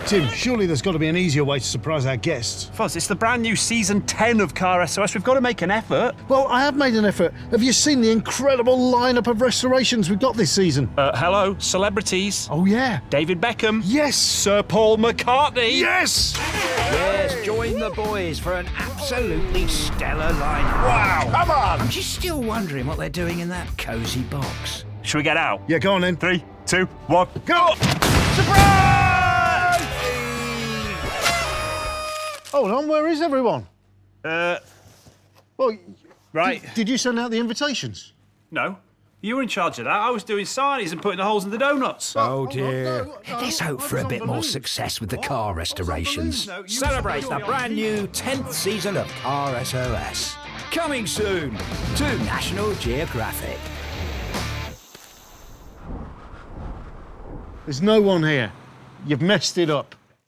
Tim, surely there's got to be an easier way to surprise our guests. Fuzz, it's the brand new season 10 of Car S.O.S. We've got to make an effort. Well, I have made an effort. Have you seen the incredible lineup of restorations we've got this season? Hello, celebrities. Oh, yeah. David Beckham. Yes. Sir Paul McCartney. Yes! Yes, join the boys for an absolutely stellar lineup. Wow! Come on! I'm just still wondering what they're doing in that cosy box. Should we get out? Yeah, go on then. 3, 2, 1, Go! surprise! Hold on, where is everyone? Well, Right. Did you send out the invitations? No. You were in charge of that. I was doing signs and putting the holes in the donuts. Oh dear. Let's hope for a bit more success with the car restorations. Celebrate the brand new 10th season of Car S.O.S. Coming soon to National Geographic. There's no one here. You've messed it up.